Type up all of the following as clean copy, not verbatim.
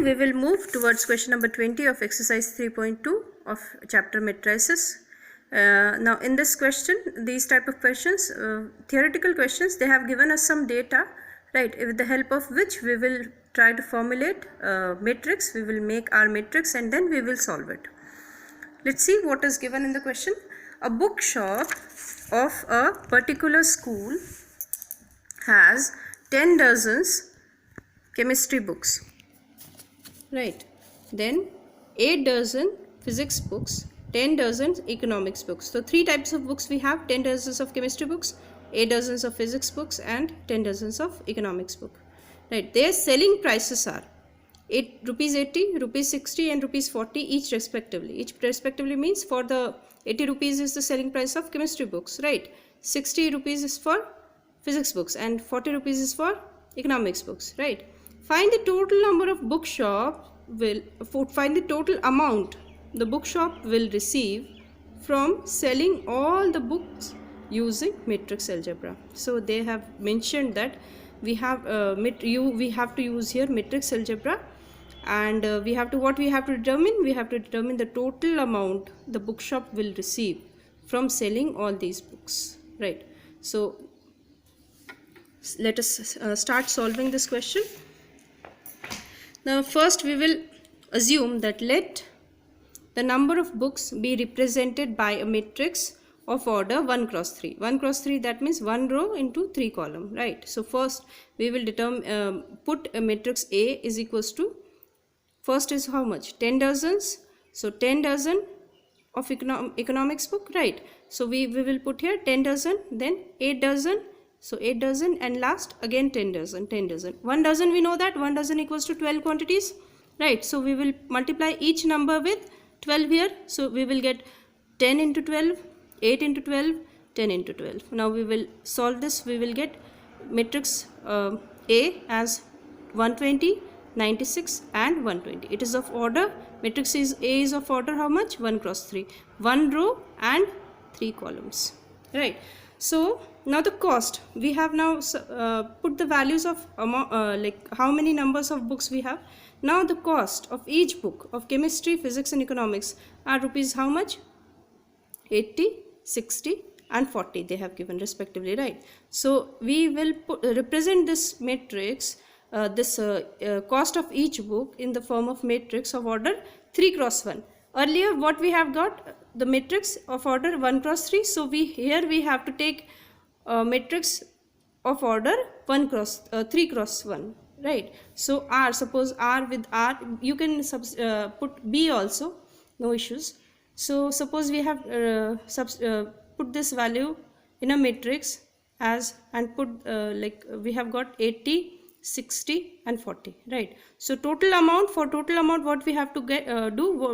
we will move towards question number 20 of exercise 3.2 of chapter matrices. Now in this question, these type of questions, theoretical questions, they have given us some data, right, with the help of which we will try to formulate matrix. We will make our matrix and then we will solve it. Let's see what is given in the question. A bookshop of a particular school has 10 dozens chemistry books, right, then 8 dozen physics books, 10 dozens economics books. So 3 types of books we have: 10 dozens of chemistry books, 8 dozens of physics books, and 10 dozens of economics book, right. Their selling prices are rupees 80, rupees 60 and rupees 40 each respectively. Each respectively means for the 80 rupees is the selling price of chemistry books, right, 60 rupees is for physics books and 40 rupees is for economics books, right. Find the total number of find the total amount the bookshop will receive from selling all the books using matrix algebra. So they have mentioned that we have to use here matrix algebra, and what we have to determine? We have to determine the total amount the bookshop will receive from selling all these books, right. So let us start solving this question. Now first we will assume that let the number of books be represented by a matrix of order 1 cross 3. 1 cross 3, that means 1 row into 3 column, right. So first we will put a matrix A is equals to, first is how much? 10 dozens. So 10 dozen of economics book, right. So we will put here 10 dozen, then 8 dozen. So 8 dozen, and last again 10 dozen, 10 dozen. 1 dozen, we know that 1 dozen equals to 12 quantities, right. So we will multiply each number with 12 here. So we will get 10 into 12, 8 into 12, 10 into 12. Now we will solve this. We will get matrix A as 120, 96 and 120. It is of order, matrix A is of order how much? 1 cross 3, 1 row and 3 columns, right. So now the cost, we have now put the values of like how many numbers of books we have. Now the cost of each book of chemistry, physics and economics are rupees how much? 80, 60 and 40 they have given respectively, right. So we will represent this matrix, cost of each book in the form of matrix of order 3 cross 1. Earlier what we have got? The matrix of order 1 cross 3. So here we have to take matrix of order 3 cross 1, right. So R, suppose R with R, you can put B also, no issues. So suppose we have put this value in a matrix as, and put like we have got 80, 60 and 40, right. So total amount, what we have to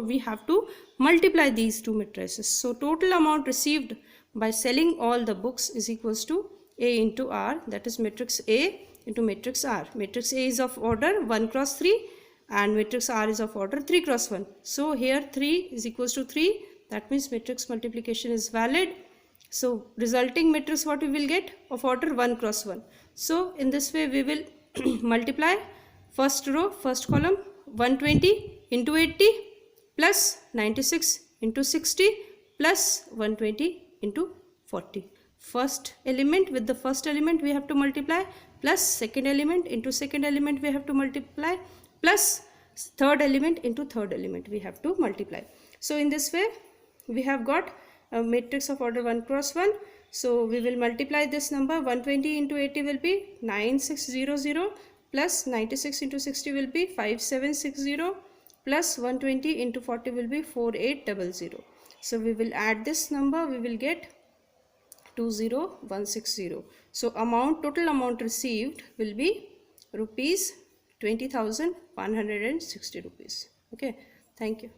we have to multiply these two matrices. So total amount received by selling all the books is equals to A into R, that is matrix A into matrix R. Matrix A is of order 1 cross 3 and matrix R is of order 3 cross 1. So here 3 is equals to 3, that means matrix multiplication is valid. So resulting matrix what we will get? Of order 1 cross 1. So in this way we will multiply first row, first column, 120 into 80 plus 96 into 60 plus 120 into 40. First element with the first element we have to multiply, plus second element into second element we have to multiply, plus third element into third element we have to multiply. So in this way we have got a matrix of order 1 cross 1. So we will multiply this number. 120 into 80 will be 9600 plus 96 into 60 will be 5760 plus 120 into 40 will be 4800. So we will add this number, we will get 20160. So total amount received will be rupees 20,160 rupees. Okay, thank you.